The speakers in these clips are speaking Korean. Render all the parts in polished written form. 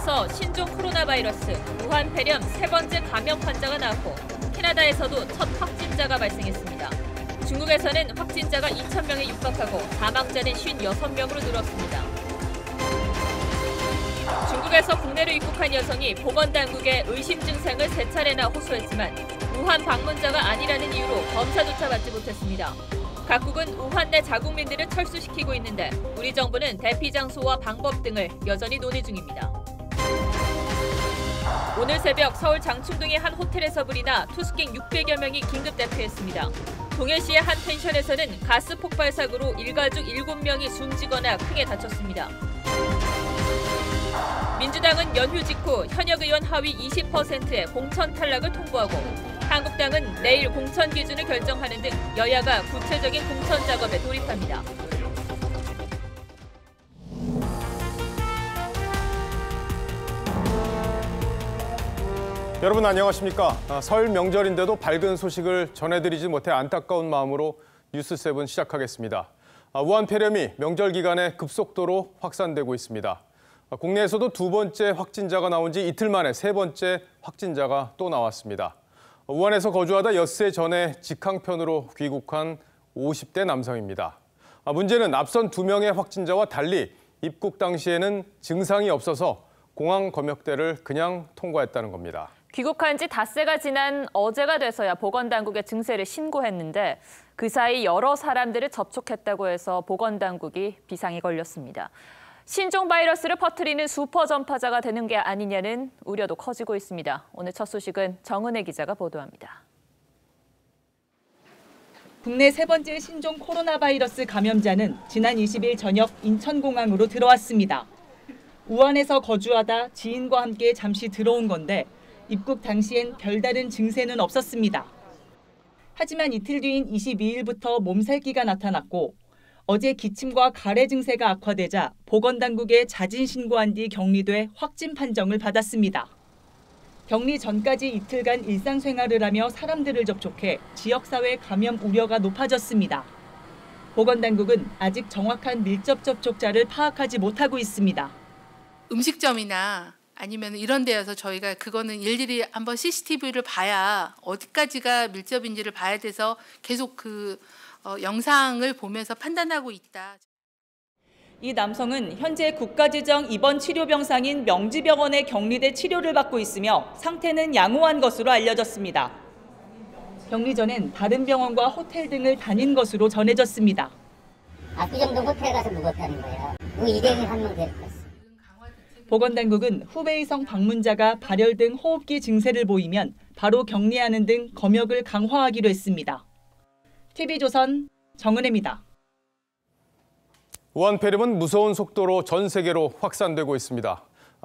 중국에서 신종 코로나 바이러스 우한 폐렴 세 번째 감염 환자가 나왔고 캐나다에서도 첫 확진자가 발생했습니다. 중국에서는 확진자가 2,000명에 육박하고 사망자는 56명으로 늘었습니다. 중국에서 국내로 입국한 여성이 보건당국에 의심 증상을 3차례나 호소했지만 우한 방문자가 아니라는 이유로 검사조차 받지 못했습니다. 각국은 우한 내 자국민들을 철수시키고 있는데 우리 정부는 대피 장소와 방법 등을 여전히 논의 중입니다. 오늘 새벽 서울 장충동의 한 호텔에서 불이 나 투숙객 600여 명이 긴급 대피했습니다. 동해시의 한 펜션에서는 가스 폭발 사고로 일가족 7명이 숨지거나 크게 다쳤습니다. 민주당은 연휴 직후 현역 의원 하위 20%의 공천 탈락을 통보하고 한국당은 내일 공천 기준을 결정하는 등 여야가 구체적인 공천 작업에 돌입합니다. 여러분 안녕하십니까? 설 명절인데도 밝은 소식을 전해드리지 못해 안타까운 마음으로 뉴스7 시작하겠습니다. 우한 폐렴이 명절 기간에 급속도로 확산되고 있습니다. 국내에서도 두 번째 확진자가 나온 지 이틀 만에 세 번째 확진자가 또 나왔습니다. 우한에서 거주하다 엿새 전에 직항편으로 귀국한 50대 남성입니다. 문제는 앞선 2명의 확진자와 달리 입국 당시에는 증상이 없어서 공항 검역대를 그냥 통과했다는 겁니다. 귀국한 지 닷새가 지난 어제가 돼서야 보건당국에 증세를 신고했는데 그 사이 여러 사람들을 접촉했다고 해서 보건당국이 비상이 걸렸습니다. 신종 바이러스를 퍼뜨리는 슈퍼 전파자가 되는 게 아니냐는 우려도 커지고 있습니다. 오늘 첫 소식은 정은혜 기자가 보도합니다. 국내 세 번째 신종 코로나 바이러스 감염자는 지난 20일 저녁 인천공항으로 들어왔습니다. 우한에서 거주하다 지인과 함께 잠시 들어온 건데 입국 당시엔 별다른 증세는 없었습니다. 하지만 이틀 뒤인 22일부터 몸살기가 나타났고 어제 기침과 가래 증세가 악화되자 보건당국에 자진 신고한 뒤 격리돼 확진 판정을 받았습니다. 격리 전까지 이틀간 일상생활을 하며 사람들을 접촉해 지역사회 감염 우려가 높아졌습니다. 보건당국은 아직 정확한 밀접 접촉자를 파악하지 못하고 있습니다. 음식점이나 아니면 이런 데여서 저희가 그거는 일일이 한번 CCTV를 봐야 어디까지가 밀접인지를 봐야 돼서 계속 영상을 보면서 판단하고 있다. 이 남성은 현재 국가지정 입원 치료병상인 명지병원에 격리돼 치료를 받고 있으며 상태는 양호한 것으로 알려졌습니다. 격리 전엔 다른 병원과 호텔 등을 다닌 것으로 전해졌습니다. 그 정도 호텔 가서 묵었다는 거예요. 일행이 한 명 데리고 갔어요. 보건당국은 후베이성 방문자가 발열 등 호흡기 증세를 보이면 바로 격리하는 등 검역을 강화하기로 했습니다. TV조선 정은혜입니다. 우한 폐렴은 무서운 속도로 전 세계로 확산되고 있습니다.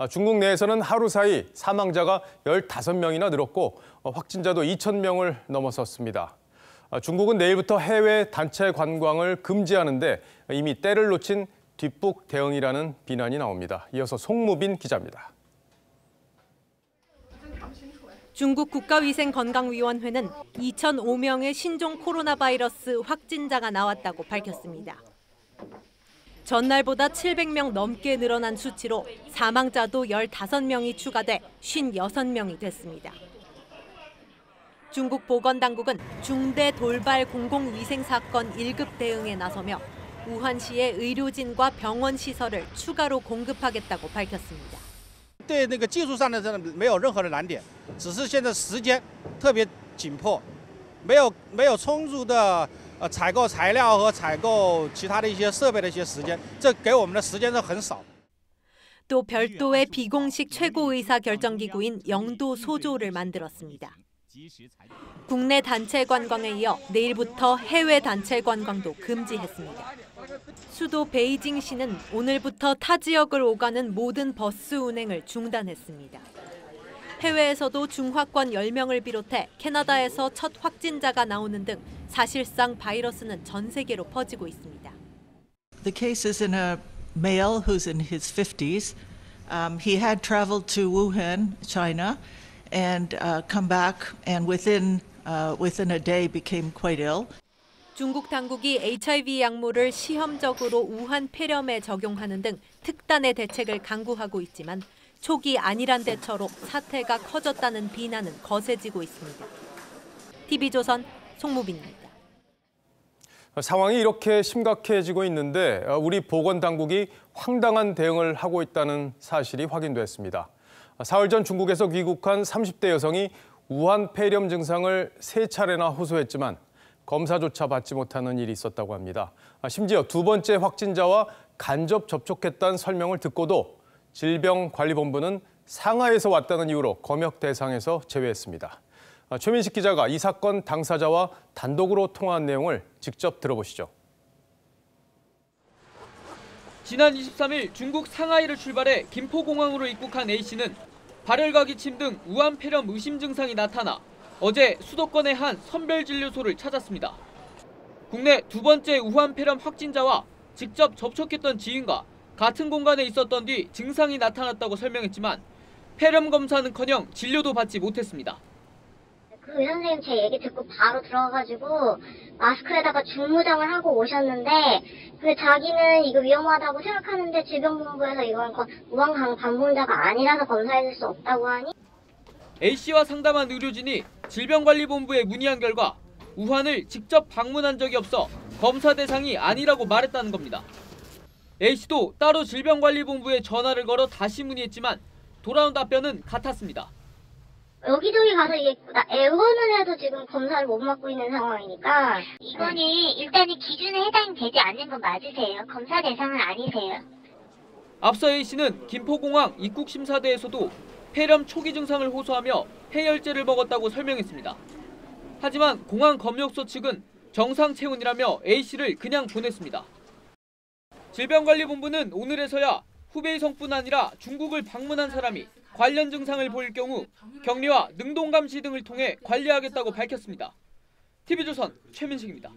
중국 내에서는 하루 사이 사망자가 15명이나 늘었고 확진자도 2,000명을 넘어섰습니다. 중국은 내일부터 해외 단체 관광을 금지하는데 이미 때를 놓친 뒷북 대응이라는 비난이 나옵니다. 이어서 송무빈 기자입니다. 중국 국가위생건강위원회는 2,005명의 신종 코로나 바이러스 확진자가 나왔다고 밝혔습니다. 전날보다 700명 넘게 늘어난 수치로 사망자도 15명이 추가돼 56명이 됐습니다. 중국 보건당국은 중대 돌발 공공위생 사건 1급 대응에 나서며 우한시의 의료진과 병원 시설을 추가로 공급하겠다고 밝혔습니다. 对那个技术上的没有任何的难点，只是现在时间特别紧迫，没有充足的采购材料和采购其他的一些设备的一些时间，这给我们的时间是很少。 또 별도의 비공식 최고의사 결정기구인 영도 소조를 만들었습니다. 국내 단체 관광에 이어 내일부터 해외 단체 관광도 금지했습니다. 수도 베이징시는 오늘부터 타 지역을 오가는 모든 버스 운행을 중단했습니다. 해외에서도 중화권 10명을 비롯해 캐나다에서 첫 확진자가 나오는 등 사실상 바이러스는 전 세계로 퍼지고 있습니다. The case is in a male who's in his 50s. He had traveled to Wuhan, China, and come back, and within a day became quite ill. 중국 당국이 HIV 약물을 시험적으로 우한 폐렴에 적용하는 등 특단의 대책을 강구하고 있지만 촉이 아니란 대처로 사태가 커졌다는 비난은 거세지고 있습니다. TV조선 송무빈입니다. 상황이 이렇게 심각해지고 있는데 우리 보건당국이 황당한 대응을 하고 있다는 사실이 확인됐습니다. 사흘 전 중국에서 귀국한 30대 여성이 우한 폐렴 증상을 3차례나 호소했지만 검사조차 받지 못하는 일이 있었다고 합니다. 심지어 2번째 확진자와 간접 접촉했다는 설명을 듣고도 질병관리본부는 상하이에서 왔다는 이유로 검역 대상에서 제외했습니다. 최민식 기자가 이 사건 당사자와 단독으로 통화한 내용을 직접 들어보시죠. 지난 23일 중국 상하이를 출발해 김포공항으로 입국한 A씨는 발열과 기침 등 우한 폐렴 의심 증상이 나타나 어제 수도권의 한 선별진료소를 찾았습니다. 국내 2번째 우한 폐렴 확진자와 직접 접촉했던 지인과 같은 공간에 있었던 뒤 증상이 나타났다고 설명했지만 폐렴 검사는커녕 진료도 받지 못했습니다. 그 의사 선생님 제 얘기 듣고 바로 들어가가지고 마스크에다가 중무장을 하고 오셨는데 근데 자기는 이거 위험하다고 생각하는데 질병본부에서 이건 우한 방문자가 아니라서 검사해줄 수 없다고 하니 A씨와 상담한 의료진이 질병관리본부에 문의한 결과 우한을 직접 방문한 적이 없어 검사 대상이 아니라고 말했다는 겁니다. A씨도 따로 질병관리본부에 전화를 걸어 다시 문의했지만 돌아온 답변은 같았습니다. 여기저기 가서 이게 애원을 해도 지금 검사를 못 받고 있는 상황이니까 이거는 일단은 기준에 해당이 되지 않는 건 맞으세요. 검사 대상은 아니세요. 앞서 A씨는 김포공항 입국심사대에서도 폐렴 초기 증상을 호소하며 해열제를 먹었다고 설명했습니다. 하지만 공항 검역소 측은 정상 체온이라며 A씨를 그냥 보냈습니다. 질병관리본부는 오늘에서야 후베이성뿐 아니라 중국을 방문한 사람이 관련 증상을 보일 경우 격리와 능동감시 등을 통해 관리하겠다고 밝혔습니다. TV조선 최민식입니다.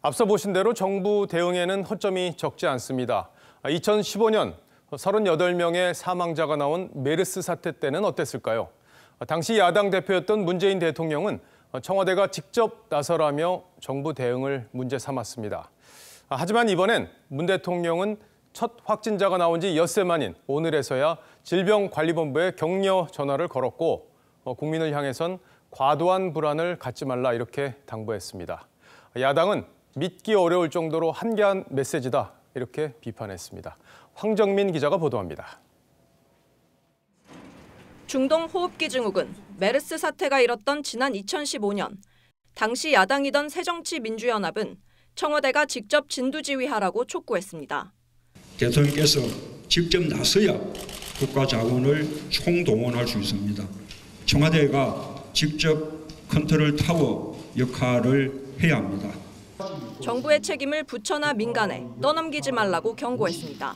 앞서 보신 대로 정부 대응에는 허점이 적지 않습니다. 2015년 38명의 사망자가 나온 메르스 사태 때는 어땠을까요? 당시 야당 대표였던 문재인 대통령은 청와대가 직접 나서라며 정부 대응을 문제 삼았습니다. 하지만 이번엔 문 대통령은 첫 확진자가 나온 지 엿새 만인 오늘에서야 질병관리본부에 격려 전화를 걸었고 국민을 향해선 과도한 불안을 갖지 말라 이렇게 당부했습니다. 야당은 믿기 어려울 정도로 한계한 메시지다 이렇게 비판했습니다. 황정민 기자가 보도합니다. 중동 호흡기 증후군 메르스 사태가 일었던 지난 2015년 당시 야당이던 새정치민주연합은 청와대가 직접 진두지휘하라고 촉구했습니다. 대통령께서 직접 나서야 국가 자원을 총동원할 수 있습니다. 청와대가 직접 컨트롤 타워 역할을 해야 합니다. 정부의 책임을 부처나 민간에 떠넘기지 말라고 경고했습니다.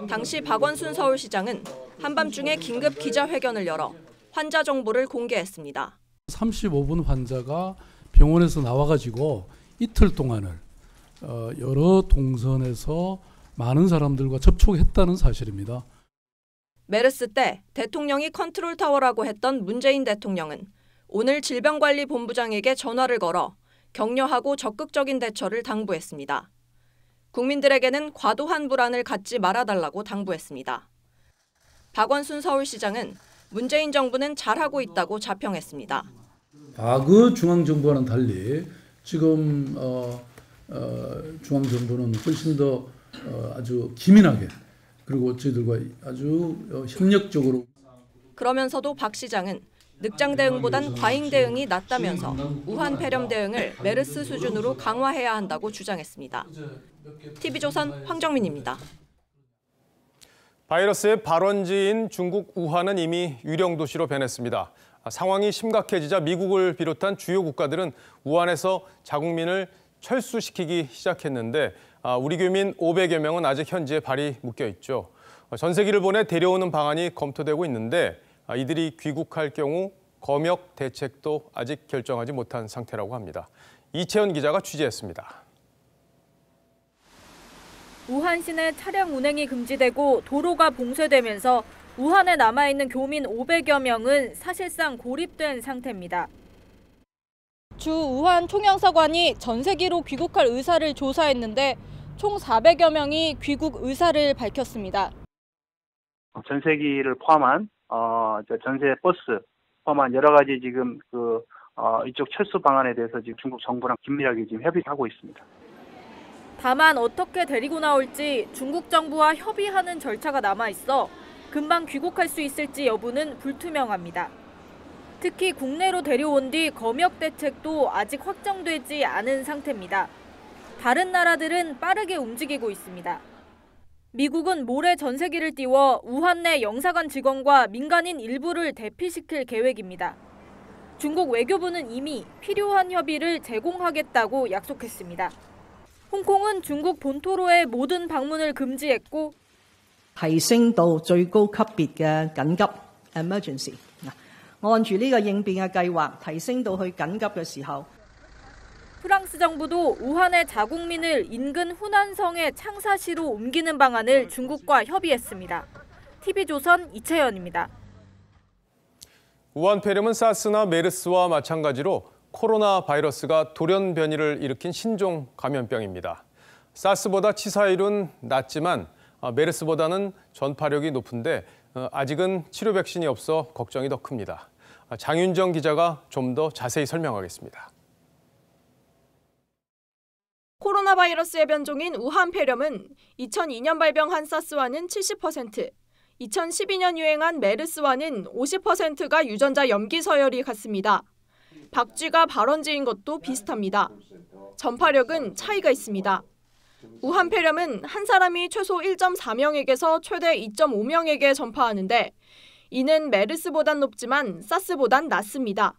당시 박원순 서울시장은 한밤중에 긴급 기자회견을 열어 환자 정보를 공개했습니다. 35분 환자가 병원에서 나와가지고 이틀 동안을 여러 동선에서 많은 사람들과 접촉했다는 사실입니다. 메르스 때 대통령이 컨트롤 타워라고 했던 문재인 대통령은 오늘 질병관리본부장에게 전화를 걸어 격려하고 적극적인 대처를 당부했습니다. 국민들에게는 과도한 불안을 갖지 말아달라고 당부했습니다. 박원순 서울시장은 문재인 정부는 잘하고 있다고 자평했습니다. 과거 중앙정부와는 달리 지금 중앙정부는 훨씬 더 아주 기민하게 그리고 저희들과 아주 협력적으로. 그러면서도 박 시장은 늑장 대응보단 과잉 대응이 낫다면서 우한 폐렴 대응을 메르스 수준으로 강화해야 한다고 주장했습니다. TV조선 황정민입니다. 바이러스의 발원지인 중국 우한은 이미 유령 도시로 변했습니다. 상황이 심각해지자 미국을 비롯한 주요 국가들은 우한에서 자국민을 철수시키기 시작했는데 우리 교민 500여 명은 아직 현지에 발이 묶여 있죠. 전세기를 보내 데려오는 방안이 검토되고 있는데 이들이 귀국할 경우 검역 대책도 아직 결정하지 못한 상태라고 합니다. 이채연 기자가 취재했습니다. 우한 시내 차량 운행이 금지되고 도로가 봉쇄되면서 우한에 남아있는 교민 500여 명은 사실상 고립된 상태입니다. 주 우한 총영사관이 전세기로 귀국할 의사를 조사했는데 총 400여 명이 귀국 의사를 밝혔습니다. 전세기를 포함한 전세 버스 포함한 여러 가지 지금 이쪽 철수 방안에 대해서 지금 중국 정부랑 긴밀하게 지금 협의를 하고 있습니다. 다만 어떻게 데리고 나올지 중국 정부와 협의하는 절차가 남아 있어 금방 귀국할 수 있을지 여부는 불투명합니다. 특히 국내로 데려온 뒤 검역 대책도 아직 확정되지 않은 상태입니다. 다른 나라들은 빠르게 움직이고 있습니다. 미국은 모레 전세기를 띄워 우한 내 영사관 직원과 민간인 일부를 대피시킬 계획입니다. 중국 외교부는 이미 필요한 협의를 제공하겠다고 약속했습니다. 홍콩은 중국 본토로의 모든 방문을 금지했고 提升到最高級別嘅緊急 emergency。按住呢個應變嘅計劃，提升到去緊急嘅時候。 프랑스 정부도 우한의 자국민을 인근 후난성의 창사시로 옮기는 방안을 중국과 협의했습니다. TV조선 이채연입니다. 우한 폐렴은 사스나 메르스와 마찬가지로 코로나 바이러스가 돌연 변이를 일으킨 신종 감염병입니다. 사스보다 치사율은 낮지만 메르스보다는 전파력이 높은데 아직은 치료 백신이 없어 걱정이 더 큽니다. 장윤정 기자가 좀 더 자세히 설명하겠습니다. 코로나 바이러스의 변종인 우한 폐렴은 2002년 발병한 사스와는 70%, 2012년 유행한 메르스와는 50%가 유전자 염기 서열이 같습니다. 박쥐가 발원지인 것도 비슷합니다. 전파력은 차이가 있습니다. 우한 폐렴은 한 사람이 최소 1.4명에게서 최대 2.5명에게 전파하는데 이는 메르스보단 높지만 사스보단 낮습니다.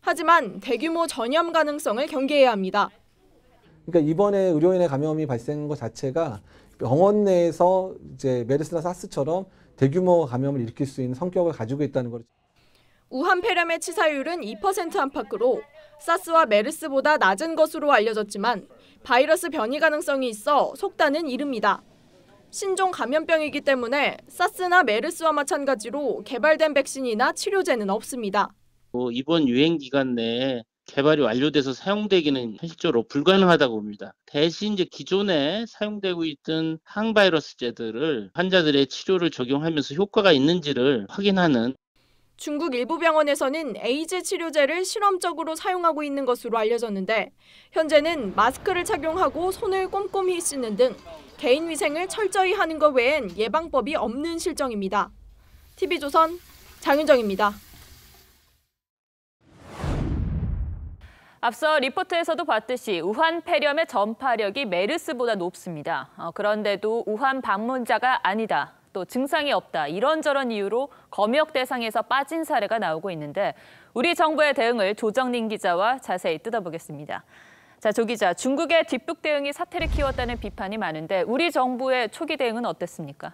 하지만 대규모 전염 가능성을 경계해야 합니다. 그러니까 이번에 의료인의 감염이 발생한 것 자체가 병원 내에서 이제 메르스나 사스처럼 대규모 감염을 일으킬 수 있는 성격을 가지고 있다는 거죠. 우한 폐렴의 치사율은 2% 안팎으로 사스와 메르스보다 낮은 것으로 알려졌지만 바이러스 변이 가능성이 있어 속단은 이릅니다. 신종 감염병이기 때문에 사스나 메르스와 마찬가지로 개발된 백신이나 치료제는 없습니다. 이번 유행 기간 내에 개발이 완료돼서 사용되기는 현실적으로 불가능하다고 봅니다. 대신 이제 기존에 사용되고 있던 항바이러스제들을 환자들의 치료를 적용하면서 효과가 있는지를 확인하는. 중국 일부 병원에서는 에이즈 치료제를 실험적으로 사용하고 있는 것으로 알려졌는데 현재는 마스크를 착용하고 손을 꼼꼼히 씻는 등 개인 위생을 철저히 하는 것 외엔 예방법이 없는 실정입니다. TV조선 장윤정입니다. 앞서 리포트에서도 봤듯이 우한 폐렴의 전파력이 메르스보다 높습니다. 그런데도 우한 방문자가 아니다, 또 증상이 없다, 이런저런 이유로 검역 대상에서 빠진 사례가 나오고 있는데 우리 정부의 대응을 조정린 기자와 자세히 뜯어보겠습니다. 자, 조 기자, 중국의 뒷북 대응이 사태를 키웠다는 비판이 많은데 우리 정부의 초기 대응은 어땠습니까?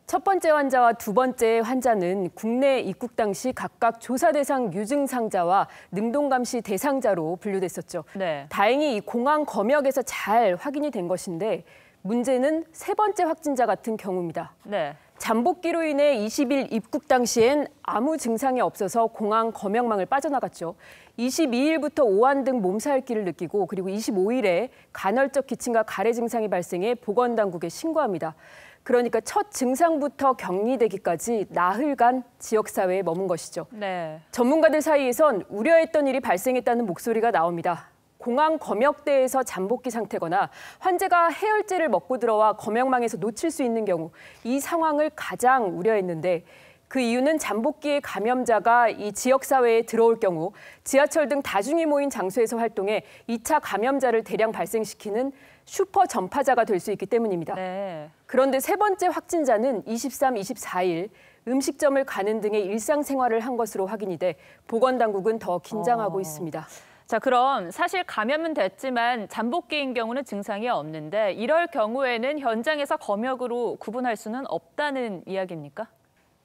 첫 번째 환자와 두 번째 환자는 국내 입국 당시 각각 조사 대상 유증상자와 능동감시 대상자로 분류됐었죠. 네. 다행히 이 공항 검역에서 잘 확인이 된 것인데 문제는 세 번째 확진자 같은 경우입니다. 네. 잠복기로 인해 20일 입국 당시엔 아무 증상이 없어서 공항 검역망을 빠져나갔죠. 22일부터 오한 등 몸살기를 느끼고 그리고 25일에 간헐적 기침과 가래 증상이 발생해 보건당국에 신고합니다. 그러니까 첫 증상부터 격리되기까지 나흘간 지역사회에 머문 것이죠. 네. 전문가들 사이에선 우려했던 일이 발생했다는 목소리가 나옵니다. 공항 검역대에서 잠복기 상태거나 환자가 해열제를 먹고 들어와 검역망에서 놓칠 수 있는 경우 이 상황을 가장 우려했는데 그 이유는 잠복기의 감염자가 이 지역사회에 들어올 경우 지하철 등 다중이 모인 장소에서 활동해 2차 감염자를 대량 발생시키는 슈퍼 전파자가 될 수 있기 때문입니다. 네. 그런데 세 번째 확진자는 23, 24일 음식점을 가는 등의 일상생활을 한 것으로 확인이 돼 보건당국은 더 긴장하고 있습니다. 자, 그럼 사실 감염은 됐지만 잠복기인 경우는 증상이 없는데 이럴 경우에는 현장에서 검역으로 구분할 수는 없다는 이야기입니까?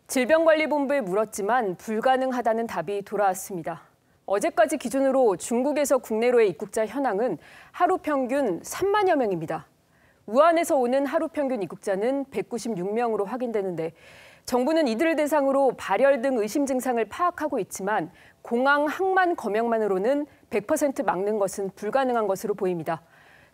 질병관리본부에 물었지만 불가능하다는 답이 돌아왔습니다. 어제까지 기준으로 중국에서 국내로의 입국자 현황은 하루 평균 3만여 명입니다. 우한에서 오는 하루 평균 입국자는 196명으로 확인되는데 정부는 이들을 대상으로 발열 등 의심 증상을 파악하고 있지만 공항 항만 검역만으로는 100% 막는 것은 불가능한 것으로 보입니다.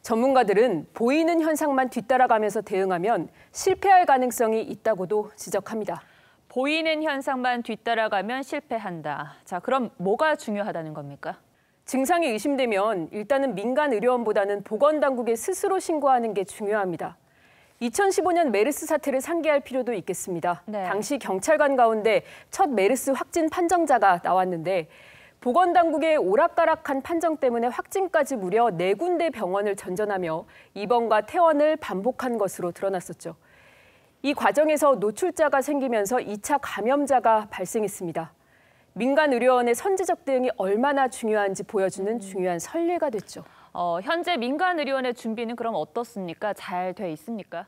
전문가들은 보이는 현상만 뒤따라가면서 대응하면 실패할 가능성이 있다고도 지적합니다. 보이는 현상만 뒤따라가면 실패한다. 자, 그럼 뭐가 중요하다는 겁니까? 증상이 의심되면 일단은 민간 의료원보다는 보건당국에 스스로 신고하는 게 중요합니다. 2015년 메르스 사태를 상기할 필요도 있겠습니다. 당시 경찰관 가운데 첫 메르스 확진 판정자가 나왔는데 보건당국의 오락가락한 판정 때문에 확진까지 무려 4군데 병원을 전전하며 입원과 퇴원을 반복한 것으로 드러났었죠. 이 과정에서 노출자가 생기면서 2차 감염자가 발생했습니다. 민간 의료원의 선제적 대응이 얼마나 중요한지 보여주는 중요한 선례가 됐죠. 현재 민간 의료원의 준비는 그럼 어떻습니까? 잘 돼 있습니까?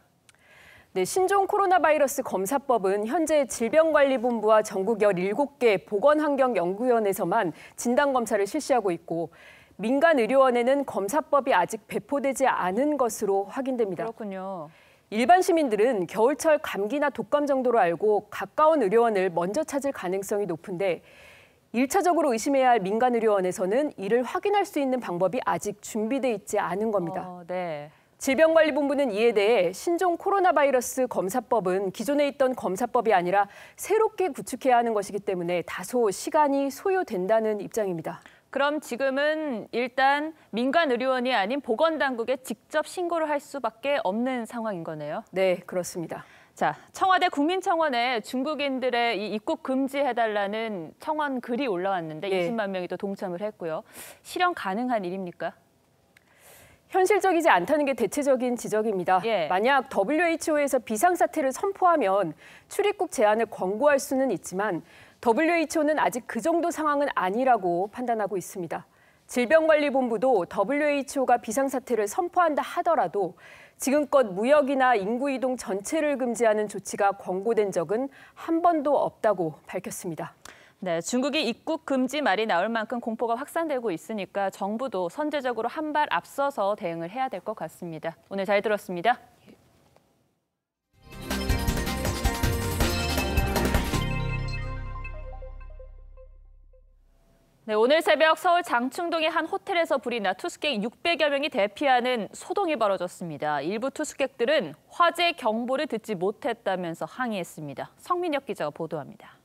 네, 신종 코로나 바이러스 검사법은 현재 질병관리본부와 전국 17개 보건환경연구원에서만 진단검사를 실시하고 있고 민간 의료원에는 검사법이 아직 배포되지 않은 것으로 확인됩니다. 그렇군요. 일반 시민들은 겨울철 감기나 독감 정도로 알고 가까운 의료원을 먼저 찾을 가능성이 높은데 1차적으로 의심해야 할 민간 의료원에서는 이를 확인할 수 있는 방법이 아직 준비돼 있지 않은 겁니다. 네. 질병관리본부는 이에 대해 신종 코로나 바이러스 검사법은 기존에 있던 검사법이 아니라 새롭게 구축해야 하는 것이기 때문에 다소 시간이 소요된다는 입장입니다. 그럼 지금은 일단 민간 의료원이 아닌 보건당국에 직접 신고를 할 수밖에 없는 상황인 거네요. 네, 그렇습니다. 자, 청와대 국민청원에 중국인들의 이 입국 금지해달라는 청원 글이 올라왔는데 20만 명이 또 동참을 했고요. 실현 가능한 일입니까? 현실적이지 않다는 게 대체적인 지적입니다. 만약 WHO에서 비상사태를 선포하면 출입국 제한을 권고할 수는 있지만 WHO는 아직 그 정도 상황은 아니라고 판단하고 있습니다. 질병관리본부도 WHO가 비상사태를 선포한다 하더라도 지금껏 무역이나 인구이동 전체를 금지하는 조치가 권고된 적은 한 번도 없다고 밝혔습니다. 네, 중국이 입국 금지 말이 나올 만큼 공포가 확산되고 있으니까 정부도 선제적으로 한 발 앞서서 대응을 해야 될 것 같습니다. 오늘 잘 들었습니다. 네, 오늘 새벽 서울 장충동의 한 호텔에서 불이 나 투숙객 600여 명이 대피하는 소동이 벌어졌습니다. 일부 투숙객들은 화재 경보를 듣지 못했다면서 항의했습니다. 성민혁 기자가 보도합니다.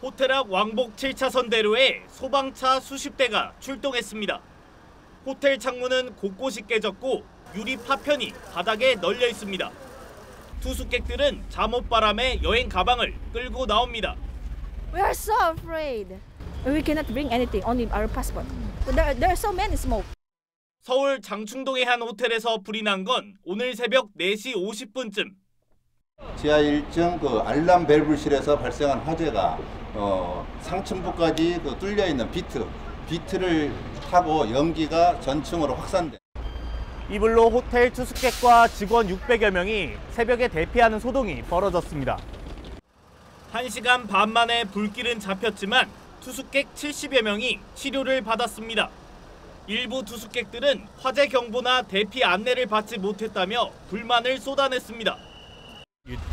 호텔 앞 왕복 7차선 대로에 소방차 수십 대가 출동했습니다. 호텔 창문은 곳곳이 깨졌고 유리 파편이 바닥에 널려 있습니다. 투숙객들은 잠옷바람에 여행 가방을 끌고 나옵니다. We are so afraid. We cannot bring anything, only our passport. There are so many smoke. 서울 장충동의 한 호텔에서 불이 난 건 오늘 새벽 4시 50분쯤. 지하 1층 그 알람 밸브실에서 발생한 화재가 상층부까지 뚫려 있는 비트를 타고 연기가 전층으로 확산돼. 이 불로 호텔 투숙객과 직원 600여 명이 새벽에 대피하는 소동이 벌어졌습니다. 1시간 반 만에 불길은 잡혔지만 투숙객 70여 명이 치료를 받았습니다. 일부 투숙객들은 화재 경보나 대피 안내를 받지 못했다며 불만을 쏟아냈습니다.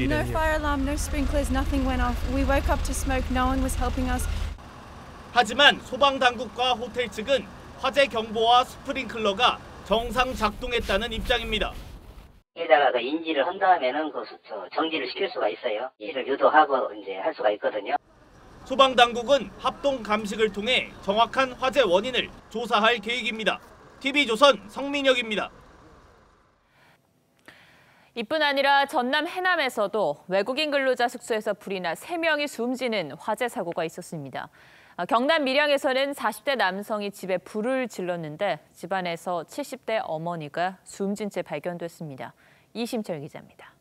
No fire alarm, no sprinklers, nothing went off. We woke up to smoke, no one was helping us. 하지만 소방당국과 호텔 측은 화재 경보와 스프링클러가 정상 작동했다는 입장입니다. 여기다가 인지를 한 다음에는 정지를 시킬 수가 있어요. 이를 유도하고 이제 할 수가 있거든요. 소방당국은 합동 감식을 통해 정확한 화재 원인을 조사할 계획입니다. TV조선 성민혁입니다. 이뿐 아니라 전남 해남에서도 외국인 근로자 숙소에서 불이 나 3명이 숨지는 화재 사고가 있었습니다. 경남 밀양에서는 40대 남성이 집에 불을 질렀는데 집안에서 70대 어머니가 숨진 채 발견됐습니다. 이심철 기자입니다.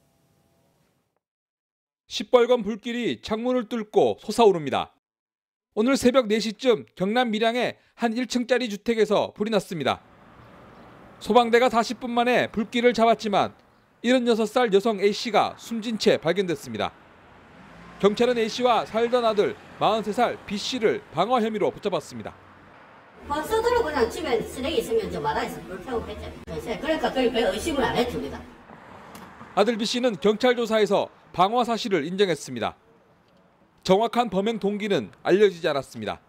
시뻘건 불길이 창문을 뚫고 솟아오릅니다. 오늘 새벽 4시쯤 경남 밀양의 한 1층짜리 주택에서 불이 났습니다. 소방대가 40분 만에 불길을 잡았지만 76살 여성 A씨가 숨진 채 발견됐습니다. 경찰은 A씨와 살던 아들 43살 B씨를 방화 혐의로 붙잡았습니다. 버스들은 그냥 집에 쓰레기 있으면 좀 마다에서 불 태우겠죠. 그러니까 거의 의심을 안 해줍니다. 아들 B씨는 경찰 조사에서 방화 사실을 인정했습니다. 정확한 범행 동기는 알려지지 않았습니다.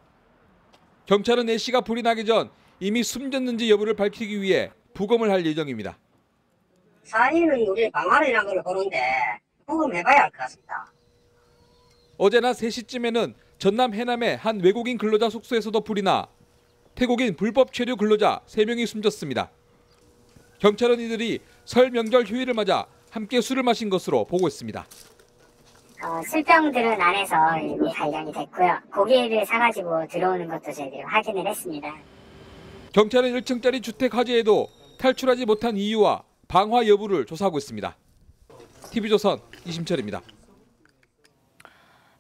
경찰은 A씨가 불이 나기 전 이미 숨졌는지 여부를 밝히기 위해 부검을 할 예정입니다. 사인은 우리 방안이라는 걸 보는데 부검해봐야 할 것 같습니다. 어제 낮 3시쯤에는 전남 해남의 한 외국인 근로자 숙소에서도 불이 나 태국인 불법 체류 근로자 3명이 숨졌습니다. 경찰은 이들이 설 명절 휴일을 맞아 함께 술을 마신 것으로 보고 있습니다. 술병들은 안에서 이미 발견이 됐고요. 고기를 사가지고 들어오는 것도 저희들이 확인을 했습니다. 경찰은 1층짜리 주택 화재에도 탈출하지 못한 이유와 방화 여부를 조사하고 있습니다. TV조선 이심철입니다.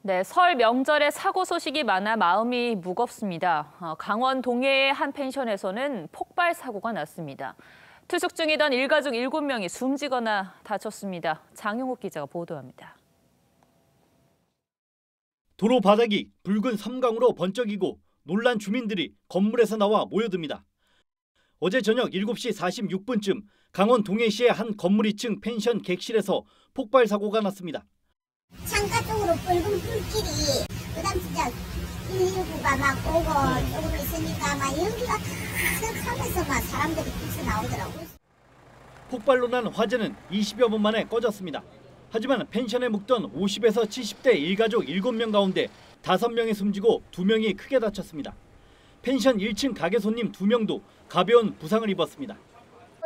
네, 설 명절에 사고 소식이 많아 마음이 무겁습니다. 강원 동해의 한 펜션에서는 폭발 사고가 났습니다. 투숙 중이던 일가족 7명이 숨지거나 다쳤습니다. 장용욱 기자가 보도합니다. 도로 바닥이 붉은 섬광으로 번쩍이고 놀란 주민들이 건물에서 나와 모여듭니다. 어제 저녁 7시 46분쯤 강원 동해시의 한 건물 2층 펜션 객실에서 폭발 사고가 났습니다. 창가 쪽으로 붉은 불길이 그다음 진짜 119가 막 오고 조금 있으니까 막 연기가 가득하면서 막 사람들이 뛰쳐 나오더라고요. 폭발로 난 화재는 20여 분 만에 꺼졌습니다. 하지만 펜션에 묵던 50에서 70대 일가족 7명 가운데 5명이 숨지고 2명이 크게 다쳤습니다. 펜션 1층 가게 손님 2명도 가벼운 부상을 입었습니다.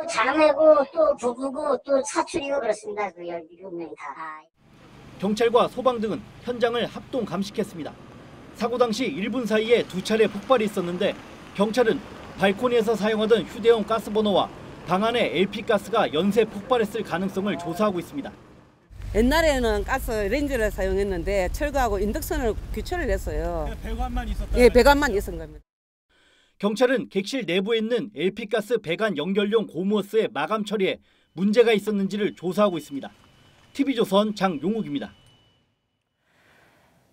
자랑하고 또 부부고 또 사출이고 그렇습니다. 그 17명이 다. 경찰과 소방 등은 현장을 합동 감식했습니다. 사고 당시 1분 사이에 2차례 폭발이 있었는데 경찰은 발코니에서 사용하던 휴대용 가스버너와 방 안에 LP가스가 연쇄 폭발했을 가능성을 조사하고 있습니다. 옛날에는 가스 렌즈를 사용했는데 철거하고 인덕션을 교체를 했어요. 배관만 있었다. 예, 배관만 있었던 겁니다. 경찰은 객실 내부에 있는 LP가스 배관 연결용 고무호스의 마감 처리에 문제가 있었는지를 조사하고 있습니다. TV조선 장용욱입니다.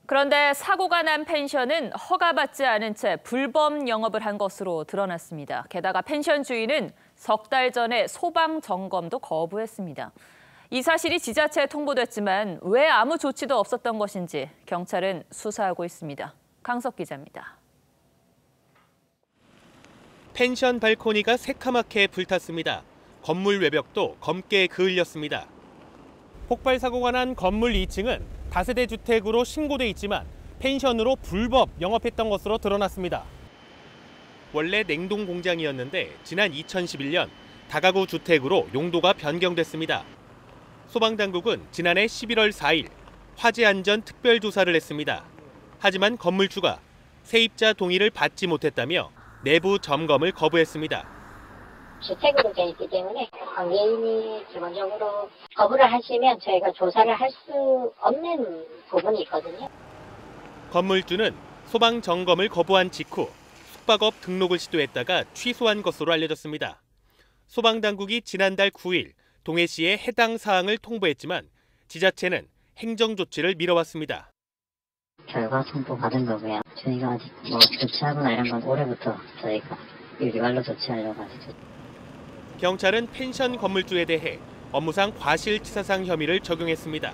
그런데 사고가 난 펜션은 허가받지 않은 채 불법 영업을 한 것으로 드러났습니다. 게다가 펜션 주인은 석 달 전에 소방 점검도 거부했습니다. 이 사실이 지자체에 통보됐지만 왜 아무 조치도 없었던 것인지 경찰은 수사하고 있습니다. 강석 기자입니다. 펜션 발코니가 새카맣게 불탔습니다. 건물 외벽도 검게 그을렸습니다. 폭발 사고가 난 건물 2층은 다세대 주택으로 신고돼 있지만 펜션으로 불법 영업했던 것으로 드러났습니다. 원래 냉동 공장이었는데 지난 2011년 다가구 주택으로 용도가 변경됐습니다. 소방당국은 지난해 11월 4일 화재 안전 특별조사를 했습니다. 하지만 건물주가 세입자 동의를 받지 못했다며 내부 점검을 거부했습니다. 주택으로 돼 있기 때문에 관계인이 기본적으로 거부를 하시면 저희가 조사를 할 수 없는 부분이 있거든요. 건물주는 소방 점검을 거부한 직후 숙박업 등록을 시도했다가 취소한 것으로 알려졌습니다. 소방당국이 지난달 9일 동해시에 해당 사항을 통보했지만 지자체는 행정조치를 미뤄왔습니다. 결과 통보 받은 거고요. 저희가 아직 조치하거나 이런 건 올해부터 저희가 일괄로 조치하려고 하죠. 경찰은 펜션 건물주에 대해 업무상 과실치사상 혐의를 적용했습니다.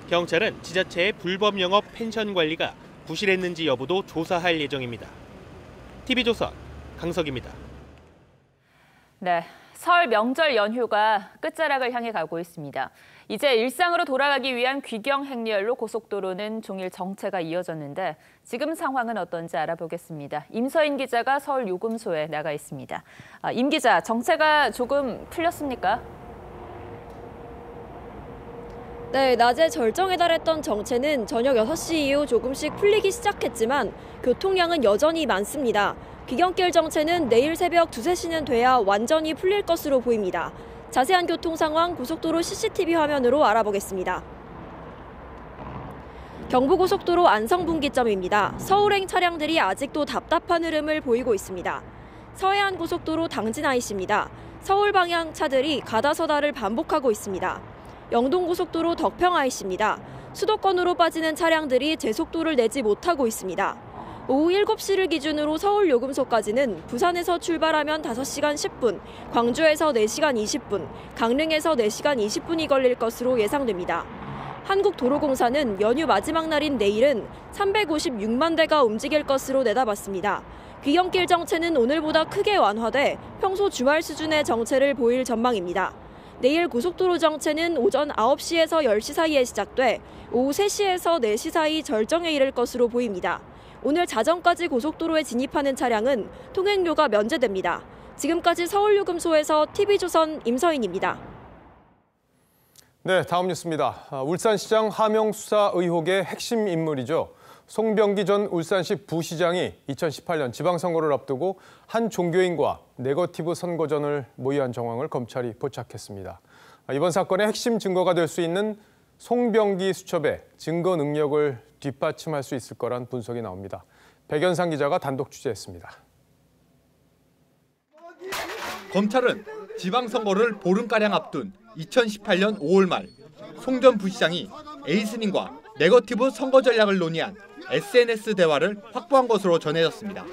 경찰은 지자체의 불법 영업 펜션 관리가 부실했는지 여부도 조사할 예정입니다. TV조선 강석입니다. 네, 설 명절 연휴가 끝자락을 향해 가고 있습니다. 이제 일상으로 돌아가기 위한 귀경 행렬로 고속도로는 종일 정체가 이어졌는데 지금 상황은 어떤지 알아보겠습니다. 임서인 기자가 서울 요금소에 나가 있습니다. 임 기자, 정체가 조금 풀렸습니까? 네, 낮에 절정에 달했던 정체는 저녁 6시 이후 조금씩 풀리기 시작했지만 교통량은 여전히 많습니다. 귀경길 정체는 내일 새벽 2, 3시는 돼야 완전히 풀릴 것으로 보입니다. 자세한 교통 상황 고속도로 CCTV 화면으로 알아보겠습니다. 경부고속도로 안성분기점입니다. 서울행 차량들이 아직도 답답한 흐름을 보이고 있습니다. 서해안고속도로 당진-IC입니다. 서울 방향 차들이 가다서다를 반복하고 있습니다. 영동고속도로 덕평-IC입니다. 수도권으로 빠지는 차량들이 제속도를 내지 못하고 있습니다. 오후 7시를 기준으로 서울 요금소까지는 부산에서 출발하면 5시간 10분, 광주에서 4시간 20분, 강릉에서 4시간 20분이 걸릴 것으로 예상됩니다. 한국도로공사는 연휴 마지막 날인 내일은 356만 대가 움직일 것으로 내다봤습니다. 귀경길 정체는 오늘보다 크게 완화돼 평소 주말 수준의 정체를 보일 전망입니다. 내일 고속도로 정체는 오전 9시에서 10시 사이에 시작돼 오후 3시에서 4시 사이 절정에 이를 것으로 보입니다. 오늘 자정까지 고속도로에 진입하는 차량은 통행료가 면제됩니다. 지금까지 서울요금소에서 TV조선 임서인입니다. 네, 다음 뉴스입니다. 울산시장 하명 수사 의혹의 핵심 인물이죠. 송병기 전 울산시 부시장이 2018년 지방선거를 앞두고 한 종교인과 네거티브 선거전을 모의한 정황을 검찰이 포착했습니다. 이번 사건의 핵심 증거가 될 수 있는 송병기 수첩의 증거 능력을 뒷받침할 수 있을 거란 분석이 나옵니다. 백연상 기자가 단독 취재했습니다. 검찰은 지방선거를 보름가량 앞둔 2018년 5월 말 송 전 부시장이 에이스님과 네거티브 선거 전략을 논의한 SNS 대화를 확보한 것으로 전해졌습니다.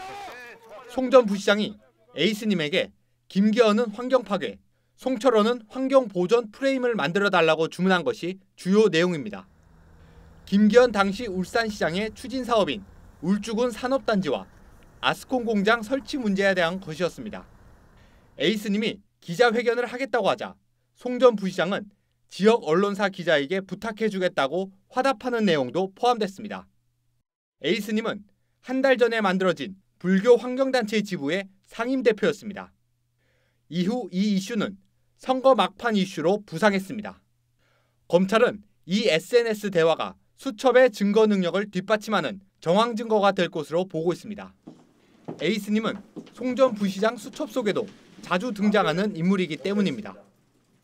송 전 부시장이 에이스님에게 김기현은 환경 파괴, 송철호는 환경 보전 프레임을 만들어달라고 주문한 것이 주요 내용입니다. 김기현 당시 울산시장의 추진 사업인 울주군 산업단지와 아스콘 공장 설치 문제에 대한 것이었습니다. 에이스님이 기자회견을 하겠다고 하자 송 전 부시장은 지역 언론사 기자에게 부탁해주겠다고 화답하는 내용도 포함됐습니다. 에이스님은 한 달 전에 만들어진 불교 환경단체 지부의 상임대표였습니다. 이후 이 이슈는 선거 막판 이슈로 부상했습니다. 검찰은 이 SNS 대화가 수첩의 증거 능력을 뒷받침하는 정황 증거가 될 것으로 보고 있습니다. 에이스님은 송 전 부시장 수첩 속에도 자주 등장하는 인물이기 때문입니다.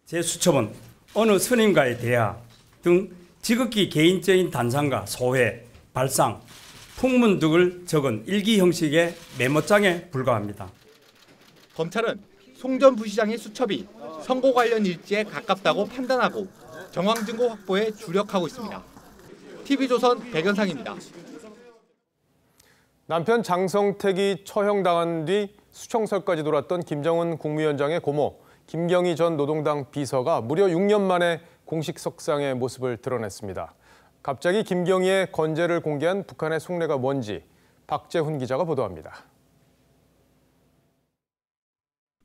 제 수첩은 어느 스님과의 대화 등 지극히 개인적인 단상과 소회, 발상, 풍문 등을 적은 일기 형식의 메모장에 불과합니다. 검찰은 송 전 부시장의 수첩이 선거 관련 일지에 가깝다고 판단하고 정황 증거 확보에 주력하고 있습니다. TV조선 백연상입니다. 남편 장성택이 처형당한 뒤 수청설까지 돌았던 김정은 국무위원장의 고모 김경희 전 노동당 비서가 무려 6년 만에 공식 석상의 모습을 드러냈습니다. 갑자기 김경희의 건재를 공개한 북한의 속내가 뭔지 박재훈 기자가 보도합니다.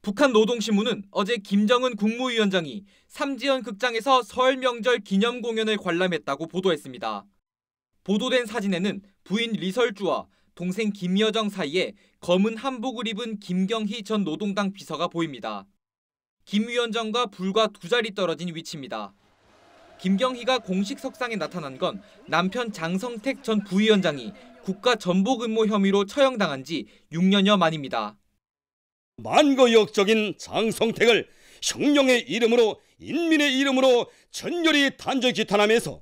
북한 노동신문은 어제 김정은 국무위원장이 삼지연 극장에서 설 명절 기념 공연을 관람했다고 보도했습니다. 보도된 사진에는 부인 리설주와 동생 김여정 사이에 검은 한복을 입은 김경희 전 노동당 비서가 보입니다. 김 위원장과 불과 2자리 떨어진 위치입니다. 김경희가 공식 석상에 나타난 건 남편 장성택 전 부위원장이 국가전복음모 혐의로 처형당한 지 6년여 만입니다. 만거역적인 장성택을 형령의 이름으로 인민의 이름으로 전열히 단죄 기탄하면서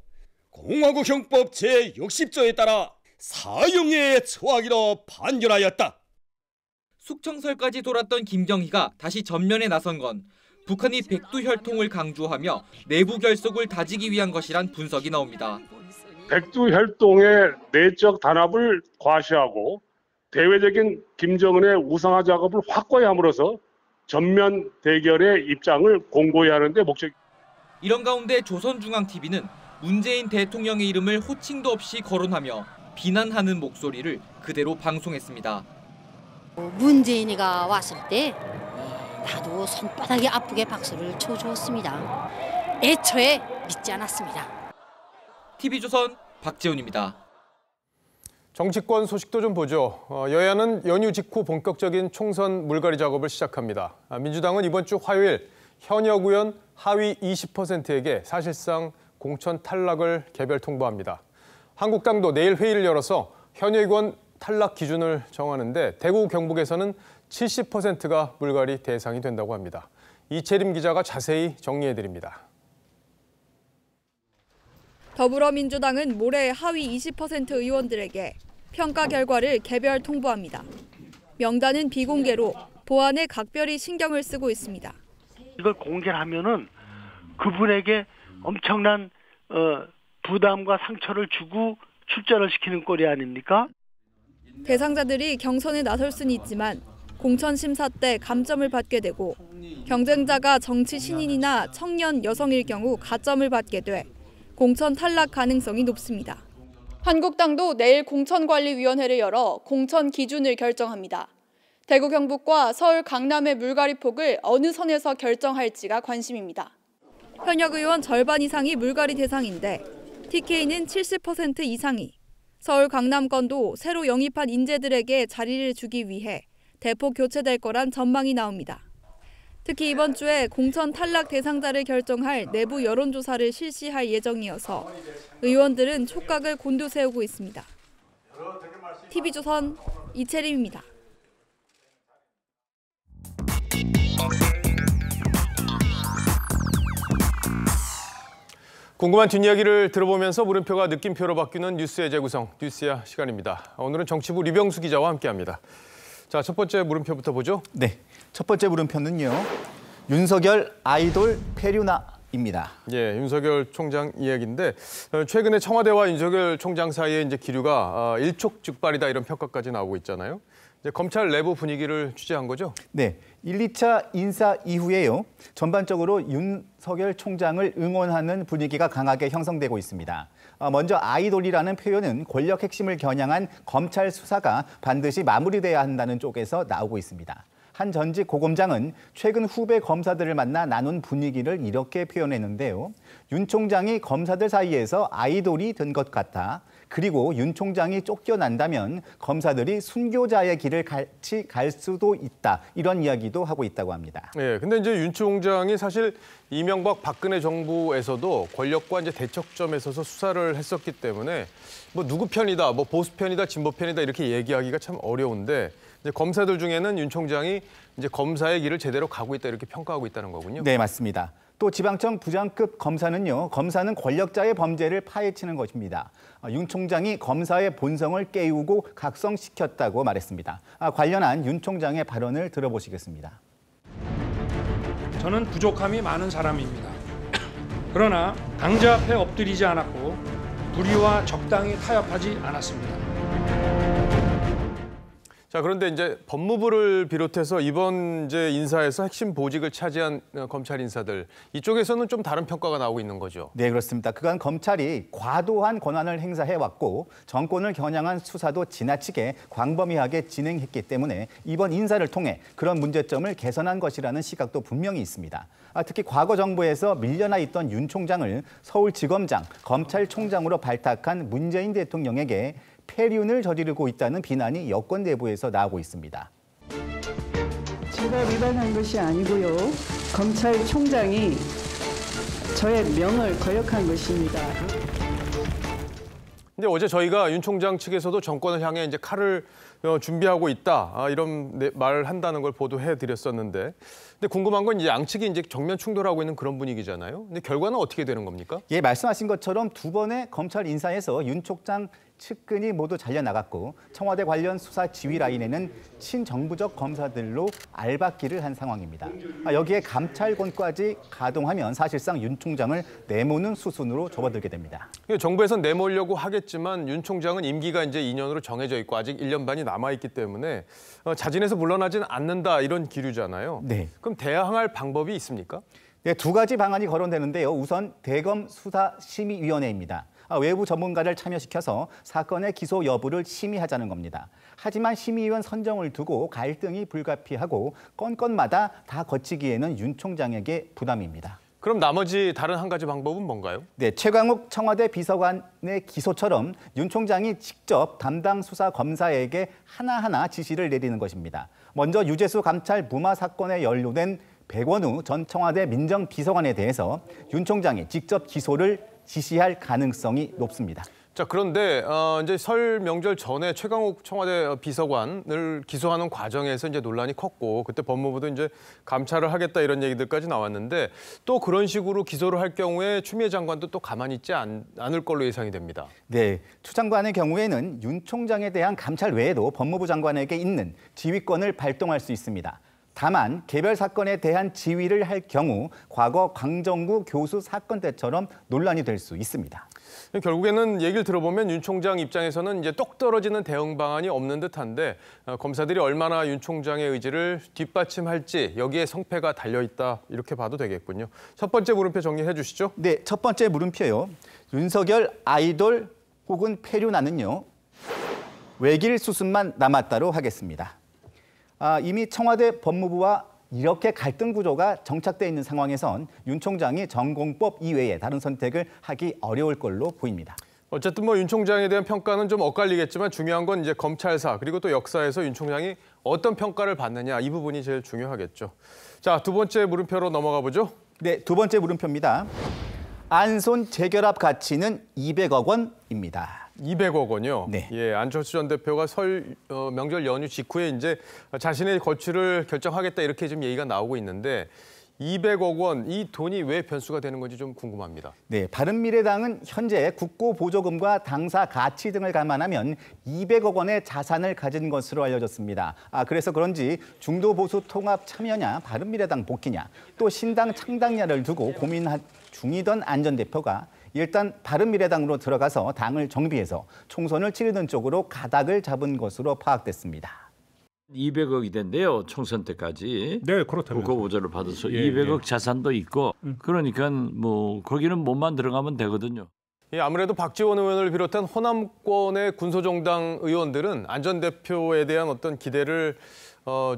공화국형법 제60조에 따라 사형에 처하기로 판결하였다. 숙청설까지 돌았던 김경희가 다시 전면에 나선 건 북한이 백두혈통을 강조하며 내부 결속을 다지기 위한 것이란 분석이 나옵니다. 백두혈통의 내적 단합을 과시하고 대외적인 김정은의 우상화 작업을 확고히 함으로써 전면 대결의 입장을 공고히 하는 데 목적. 이런 가운데 조선중앙TV는 문재인 대통령의 이름을 호칭도 없이 거론하며 비난하는 목소리를 그대로 방송했습니다. 문재인이가 왔을 때 나도 손바닥이 아프게 박수를 쳐주었습니다. 애초에 믿지 않았습니다. TV조선 박재훈입니다. 정치권 소식도 좀 보죠. 여야는 연휴 직후 본격적인 총선 물갈이 작업을 시작합니다. 민주당은 이번 주 화요일 현역 의원 하위 20%에게 사실상 공천 탈락을 개별 통보합니다. 한국당도 내일 회의를 열어서 현역 의원 탈락 기준을 정하는데 대구 경북에서는 70%가 물갈이 대상이 된다고 합니다. 이채림 기자가 자세히 정리해드립니다. 더불어민주당은 모레 하위 20% 의원들에게 평가 결과를 개별 통보합니다. 명단은 비공개로 보안에 각별히 신경을 쓰고 있습니다. 이걸 공개하면은 그분에게 엄청난 부담과 상처를 주고 출전을 시키는 꼴이 아닙니까? 대상자들이 경선에 나설 수는 있지만 공천 심사 때 감점을 받게 되고 경쟁자가 정치 신인이나 청년 여성일 경우 가점을 받게 돼 공천 탈락 가능성이 높습니다. 한국당도 내일 공천관리위원회를 열어 공천 기준을 결정합니다. 대구 경북과 서울 강남의 물갈이 폭을 어느 선에서 결정할지가 관심입니다. 현역 의원 절반 이상이 물갈이 대상인데 TK는 70% 이상이, 서울 강남권도 새로 영입한 인재들에게 자리를 주기 위해 대폭 교체될 거란 전망이 나옵니다. 특히 이번 주에 공천 탈락 대상자를 결정할 내부 여론조사를 실시할 예정이어서 의원들은 촉각을 곤두세우고 있습니다. TV조선 이채림입니다. 궁금한 뒷이야기를 들어보면서 물음표가 느낌표로 바뀌는 뉴스의 재구성, 뉴스야 시간입니다. 오늘은 정치부 류병수 기자와 함께합니다. 자, 첫 번째 물음표부터 보죠. 네, 첫 번째 물음표는요. 윤석열 아이돌 페류나입니다. 예, 윤석열 총장 이야기인데 최근에 청와대와 윤석열 총장 사이의 이제 기류가 일촉즉발이다 이런 평가까지 나오고 있잖아요. 이제 검찰 내부 분위기를 취재한 거죠? 네, 1, 2차 인사 이후에요. 전반적으로 윤석열 총장을 응원하는 분위기가 강하게 형성되고 있습니다. 먼저 아이돌이라는 표현은 권력 핵심을 겨냥한 검찰 수사가 반드시 마무리돼야 한다는 쪽에서 나오고 있습니다. 한 전직 고검장은 최근 후배 검사들을 만나 나눈 분위기를 이렇게 표현했는데요. 윤 총장이 검사들 사이에서 아이돌이 된 것 같아. 그리고 윤 총장이 쫓겨난다면 검사들이 순교자의 길을 같이 갈 수도 있다. 이런 이야기도 하고 있다고 합니다. 네, 근데 이제 윤 총장이 사실 이명박 박근혜 정부에서도 권력과 이제 대척점에 서서 수사를 했었기 때문에 뭐 누구 편이다, 뭐 보수 편이다, 진보 편이다 이렇게 얘기하기가 참 어려운데 이제 검사들 중에는 윤 총장이 이제 검사의 길을 제대로 가고 있다 이렇게 평가하고 있다는 거군요. 네, 맞습니다. 또 지방청 부장급 검사는요. 검사는 권력자의 범죄를 파헤치는 것입니다. 윤 총장이 검사의 본성을 깨우고 각성시켰다고 말했습니다. 관련한 윤 총장의 발언을 들어보시겠습니다. 저는 부족함이 많은 사람입니다. 그러나 강자 앞에 엎드리지 않았고 불의와 적당히 타협하지 않았습니다. 자, 그런데 이제 법무부를 비롯해서 이번 이제 인사에서 핵심 보직을 차지한 검찰 인사들 이쪽에서는 좀 다른 평가가 나오고 있는 거죠. 네, 그렇습니다. 그간 검찰이 과도한 권한을 행사해왔고 정권을 겨냥한 수사도 지나치게 광범위하게 진행했기 때문에 이번 인사를 통해 그런 문제점을 개선한 것이라는 시각도 분명히 있습니다. 특히 과거 정부에서 밀려나 있던 윤 총장을 서울지검장, 검찰총장으로 발탁한 문재인 대통령에게 폐륜을 저지르고 있다는 비난이 여권 내부에서 나오고 있습니다. 제가 위반한 것이 아니고요. 검찰총장이 저의 명을 거역한 것입니다. 근데 어제 저희가 윤 총장 측에서도 정권을 향해 이제 칼을 준비하고 있다 이런 말을 한다는 걸 보도해드렸었는데, 근데 궁금한 건 이제 양측이 이제 정면 충돌하고 있는 그런 분위기잖아요. 근데 결과는 어떻게 되는 겁니까? 예, 말씀하신 것처럼 두 번의 검찰 인사에서 윤 총장 측근이 모두 잘려나갔고 청와대 관련 수사 지휘 라인에는 친정부적 검사들로 알박기를 한 상황입니다. 여기에 감찰권까지 가동하면 사실상 윤 총장을 내모는 수순으로 접어들게 됩니다. 정부에선 내몰려고 하겠지만 윤 총장은 임기가 이제 2년으로 정해져 있고 아직 1년 반이 남아있기 때문에 자진해서 물러나지는 않는다 이런 기류잖아요. 네. 그럼 대항할 방법이 있습니까? 네, 두 가지 방안이 거론되는데요. 우선 대검 수사심의위원회입니다. 외부 전문가를 참여시켜서 사건의 기소 여부를 심의하자는 겁니다. 하지만 심의위원 선정을 두고 갈등이 불가피하고 건건마다 다 거치기에는 윤 총장에게 부담입니다. 그럼 나머지 다른 한 가지 방법은 뭔가요? 네, 최강욱 청와대 비서관의 기소처럼 윤 총장이 직접 담당 수사 검사에게 하나하나 지시를 내리는 것입니다. 먼저 유재수 감찰 무마 사건에 연루된 백원우 전 청와대 민정비서관에 대해서 윤 총장이 직접 기소를 지시할 가능성이 높습니다. 자, 그런데 이제 설 명절 전에 최강욱 청와대 비서관을 기소하는 과정에서 이제 논란이 컸고 그때 법무부도 이제 감찰을 하겠다 이런 얘기들까지 나왔는데 또 그런 식으로 기소를 할 경우에 추미애 장관도 또 가만히 있지 않을 걸로 예상이 됩니다. 네, 추 장관의 경우에는 윤 총장에 대한 감찰 외에도 법무부 장관에게 있는 지휘권을 발동할 수 있습니다. 다만 개별 사건에 대한 지휘를 할 경우 과거 광정구 교수 사건 때처럼 논란이 될 수 있습니다. 결국에는 얘기를 들어보면 윤 총장 입장에서는 이제 똑 떨어지는 대응 방안이 없는 듯한데 검사들이 얼마나 윤 총장의 의지를 뒷받침할지 여기에 성패가 달려있다 이렇게 봐도 되겠군요. 첫 번째 물음표 정리해 주시죠. 네, 첫 번째 물음표요. 윤석열 아이돌 혹은 폐륜안은요. 외길 수순만 남았다로 하겠습니다. 이미 청와대 법무부와 이렇게 갈등 구조가 정착돼 있는 상황에선 윤 총장이 전공법 이외에 다른 선택을 하기 어려울 걸로 보입니다. 어쨌든 윤 총장에 대한 평가는 좀 엇갈리겠지만 중요한 건 이제 검찰사 그리고 또 역사에서 윤 총장이 어떤 평가를 받느냐 이 부분이 제일 중요하겠죠. 자, 두 번째 물음표로 넘어가 보죠. 네, 두 번째 물음표입니다. 안손 재결합 가치는 200억 원입니다. 200억 원이요? 네. 예, 안철수 전 대표가 명절 연휴 직후에 이제 자신의 거취를 결정하겠다 이렇게 좀 얘기가 나오고 있는데 200억 원, 이 돈이 왜 변수가 되는 건지 좀 궁금합니다. 네, 바른미래당은 현재 국고보조금과 당사 가치 등을 감안하면 200억 원의 자산을 가진 것으로 알려졌습니다. 그래서 그런지 중도보수 통합 참여냐, 바른미래당 복귀냐, 또 신당 창당냐를 두고 고민 중이던 안 전 대표가 일단 바른미래당으로 들어가서 당을 정비해서 총선을 치르는 쪽으로 가닥을 잡은 것으로 파악됐습니다. 200억이 된대요. 총선 때까지. 네, 그렇다면서. 국고보조를 받아서 200억 예. 자산도 있고 그러니까 거기는 몸만 들어가면 되거든요. 예, 아무래도 박지원 의원을 비롯한 호남권의 군소정당 의원들은 안 전 대표에 대한 어떤 기대를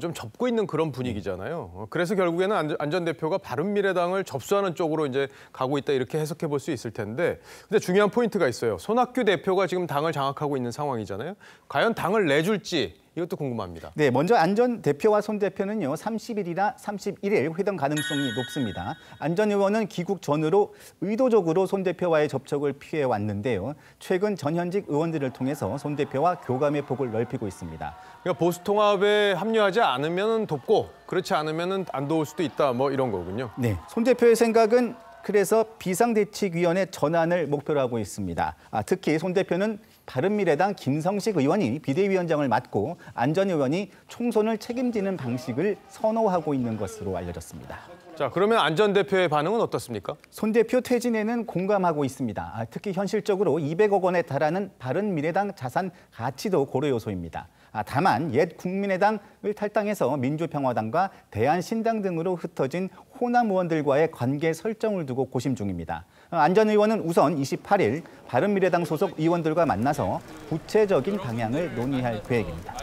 좀 접고 있는 그런 분위기잖아요. 그래서 결국에는 안 전 대표가 바른미래당을 접수하는 쪽으로 이제 가고 있다 이렇게 해석해 볼 수 있을 텐데, 근데 중요한 포인트가 있어요. 손학규 대표가 지금 당을 장악하고 있는 상황이잖아요. 과연 당을 내줄지 이것도 궁금합니다. 네, 먼저 안 전 대표와 손 대표는요 30일이나 31일 회동 가능성이 높습니다. 안 전 의원은 귀국 전으로 의도적으로 손 대표와의 접촉을 피해 왔는데요. 최근 전현직 의원들을 통해서 손 대표와 교감의 폭을 넓히고 있습니다. 그러니까 보수 통합에 합류하지 않으면 돕고 그렇지 않으면 안 도울 수도 있다 뭐 이런 거군요. 네, 손 대표의 생각은 그래서 비상대책위원회 전환을 목표로 하고 있습니다. 특히 손 대표는 바른미래당 김성식 의원이 비대위원장을 맡고 안 전 의원이 총선을 책임지는 방식을 선호하고 있는 것으로 알려졌습니다. 자, 그러면 안 전 대표의 반응은 어떻습니까? 손 대표 퇴진에는 공감하고 있습니다. 특히 현실적으로 200억 원에 달하는 바른미래당 자산 가치도 고려 요소입니다. 다만 옛 국민의당을 탈당해서 민주평화당과 대한신당 등으로 흩어진 호남 의원들과의 관계 설정을 두고 고심 중입니다. 안 전 의원은 우선 28일 바른미래당 소속 의원들과 만나서 구체적인 방향을 논의할 계획입니다.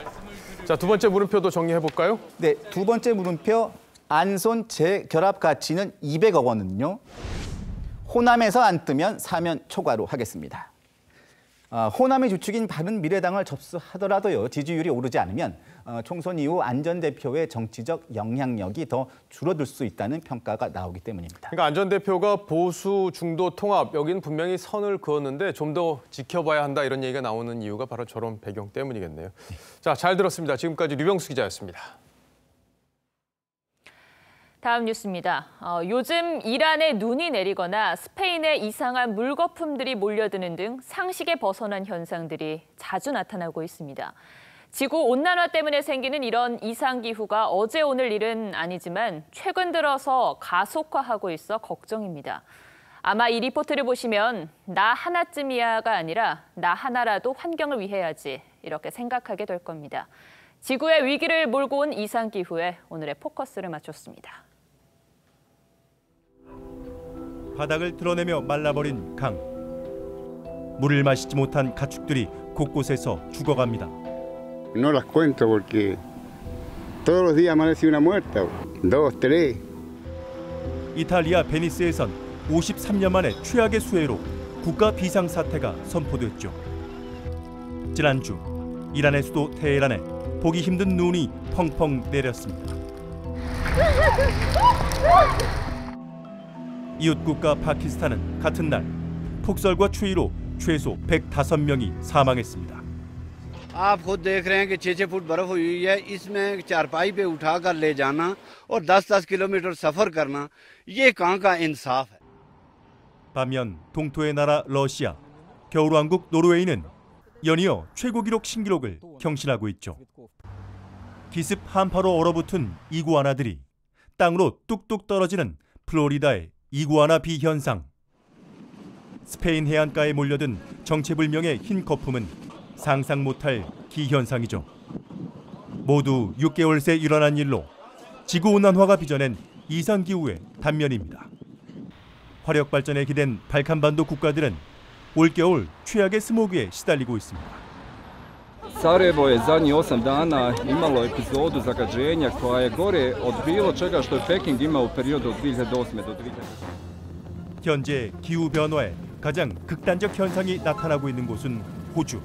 자, 두 번째 물음표도 정리해 볼까요? 네, 두 번째 물음표 안손 재결합 가치는 200억 원은요. 호남에서 안 뜨면 사면 초과로 하겠습니다. 호남의 주축인 바른미래당을 접수하더라도요. 지지율이 오르지 않으면 총선 이후 안 전 대표의 정치적 영향력이 더 줄어들 수 있다는 평가가 나오기 때문입니다. 그러니까 안 전 대표가 보수 중도 통합 여기는 분명히 선을 그었는데 좀 더 지켜봐야 한다 이런 얘기가 나오는 이유가 바로 저런 배경 때문이겠네요. 자, 잘 들었습니다. 지금까지 류병수 기자였습니다. 다음 뉴스입니다. 요즘 이란에 눈이 내리거나 스페인에 이상한 물거품들이 몰려드는 등 상식에 벗어난 현상들이 자주 나타나고 있습니다. 지구온난화 때문에 생기는 이런 이상기후가 어제 오늘 일은 아니지만 최근 들어서 가속화하고 있어 걱정입니다. 아마 이 리포트를 보시면 나 하나쯤이야가 아니라 나 하나라도 환경을 위해야지 이렇게 생각하게 될 겁니다. 지구의 위기를 몰고 온 이상기후에 오늘의 포커스를 맞췄습니다. 바닥을 드러내며 말라버린 강. 물을 마시지 못한 가축들이 곳곳에서 죽어갑니다. No las cuento porque todos los días amanece una muerta, dos, tres. 이탈리아 베니스에선 53년 만에 최악의 수해로 국가 비상사태가 선포됐죠. 지난주 이란의 수도 테헤란에 보기 힘든 눈이 펑펑 내렸습니다. 이웃 국가 파키스탄은 같은 날 폭설과 추위로 최소 105명이 사망했습니다. आप खुद देख रहे हैं कि 6-6 फुट बर्फ हुई है, इसमें चारपाई पे उठाकर ले जाना और 10-10 किलोमीटर सफर करना, ये कहाँ का इंसाफ है? 반면 동토의 나라 러시아, 겨울왕국, 노르웨이는 연이어 최고 기록 신기록을 경신하고 있죠. 기습 한파로 얼어붙은 이구아나들이 땅으로 뚝뚝 떨어지는 플로리다의 이구아나 비 현상. 스페인 해안가에 몰려든 정체불명의 흰 거품은 상상 못할 기현상이죠. 모두 6개월 새 일어난 일로 지구온난화가 빚어낸 이상기후의 단면입니다. 화력 발전에 기댄 발칸반도 국가들은 올겨울 최악의 스모그에 시달리고 있습니다. Sarajevo je zadnjih 8 dana imalo epizodu zagađenja koja je gore od bilo čega što je Peking imao u periodu od 2008. do 2010. 현재 기후 변화에 가장 극단적 현상이 나타나고 있는 곳은 호주.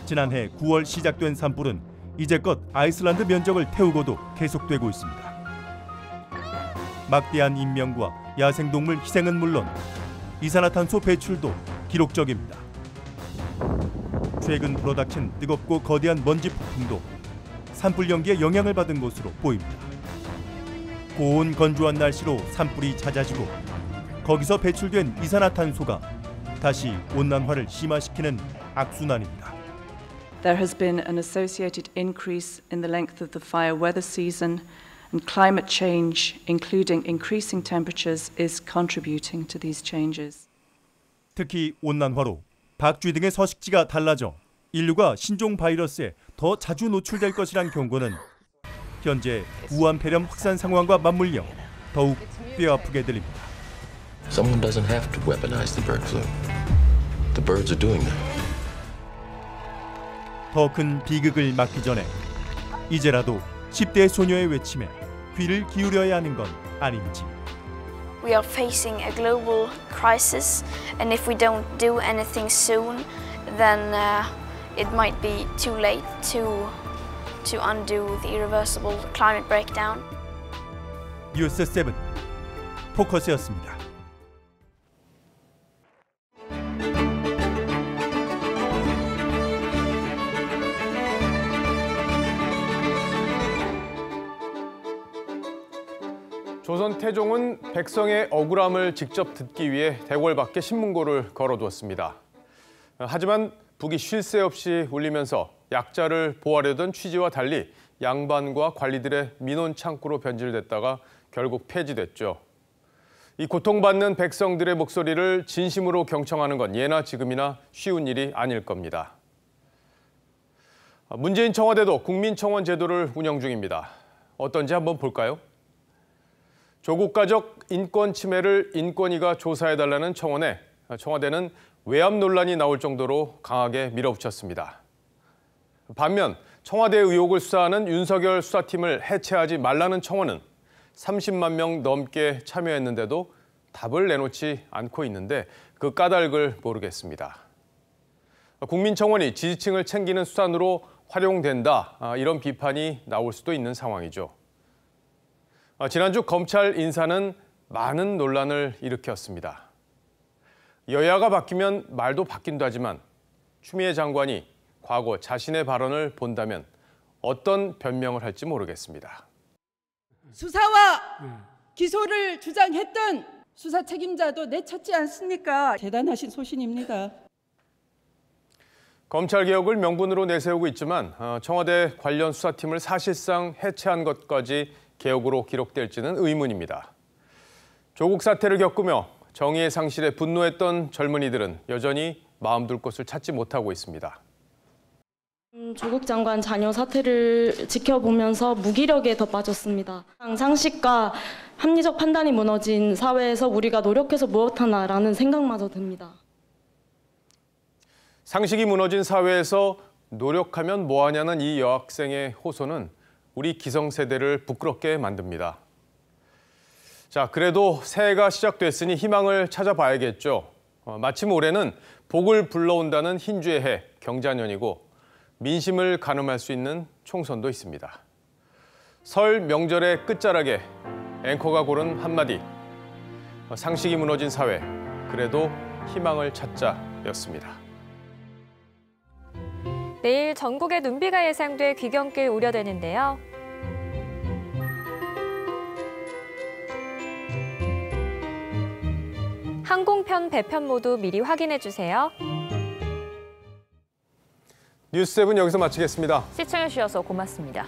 지난해 9월 시작된 산불은 이제껏 아이슬란드 면적을 태우고도 계속되고 있습니다. 막대한 인명과 야생동물 희생은 물론 이산화탄소 배출도 기록적입니다. 최근 불어닥친 뜨겁고 거대한 먼지 폭풍도 산불 연기에 영향을 받은 것으로 보입니다. 고온 건조한 날씨로 산불이 잦아지고 거기서 배출된 이산화탄소가 다시 온난화를 심화시키는 악순환입니다. There has been an associated increase in the length of the fire weather season, and climate change, including increasing temperatures, is contributing to these changes. 특히 온난화로 박쥐 등의 서식지가 달라져 인류가 신종 바이러스에 더 자주 노출될 것이란 경고는 현재 우한 폐렴 확산 상황과 맞물려 더욱 뼈아프게 들립니다. Someone doesn't have to weaponize the bird flu. The birds are doing that. 더 큰 비극을 막기 전에 이제라도 10대 소녀의 외침에 귀를 기울여야 하는 건 아닌지. We are facing a global crisis, and if we don't do anything soon, then it might be too late to undo the irreversible climate breakdown. 뉴스 7 포커스였습니다. 조선 태종은 백성의 억울함을 직접 듣기 위해 대궐 밖에 신문고를 걸어두었습니다. 하지만 북이 쉴 새 없이 울리면서 약자를 보호하려던 취지와 달리 양반과 관리들의 민원 창구로 변질됐다가 결국 폐지됐죠. 이 고통받는 백성들의 목소리를 진심으로 경청하는 건 예나 지금이나 쉬운 일이 아닐 겁니다. 문재인 청와대도 국민청원 제도를 운영 중입니다. 어떤지 한번 볼까요? 조국 가족 인권 침해를 인권위가 조사해달라는 청원에 청와대는 외압 논란이 나올 정도로 강하게 밀어붙였습니다. 반면 청와대 의혹을 수사하는 윤석열 수사팀을 해체하지 말라는 청원은 30만 명 넘게 참여했는데도 답을 내놓지 않고 있는데 그 까닭을 모르겠습니다. 국민청원이 지지층을 챙기는 수단으로 활용된다, 이런 비판이 나올 수도 있는 상황이죠. 지난주 검찰 인사는 많은 논란을 일으켰습니다. 여야가 바뀌면 말도 바뀐다지만 추미애 장관이 과거 자신의 발언을 본다면 어떤 변명을 할지 모르겠습니다. 수사와 기소를 주장했던 수사 책임자도 내쳤지 않습니까? 대단하신 소신입니다. 검찰개혁을 명분으로 내세우고 있지만 청와대 관련 수사팀을 사실상 해체한 것까지 개혁으로 기록될지는 의문입니다. 조국 사태를 겪으며 정의의 상실에 분노했던 젊은이들은 여전히 마음 둘 곳을 찾지 못하고 있습니다. 조국 장관 자녀 사태를 지켜보면서 무기력에 더 빠졌습니다. 상식과 합리적 판단이 무너진 사회에서 우리가 노력해서 무엇하나라는 생각마저 듭니다. 상식이 무너진 사회에서 노력하면 뭐하냐는 이 여학생의 호소는 우리 기성세대를 부끄럽게 만듭니다. 자, 그래도 새해가 시작됐으니 희망을 찾아봐야겠죠. 마침 올해는 복을 불러온다는 흰주의 해, 경자년이고 민심을 가늠할 수 있는 총선도 있습니다. 설 명절의 끝자락에 앵커가 고른 한마디. 상식이 무너진 사회, 그래도 희망을 찾자였습니다. 내일 전국에 눈비가 예상돼 귀경길 우려되는데요. 항공편, 배편 모두 미리 확인해 주세요. 뉴스7 여기서 마치겠습니다. 시청해주셔서 고맙습니다.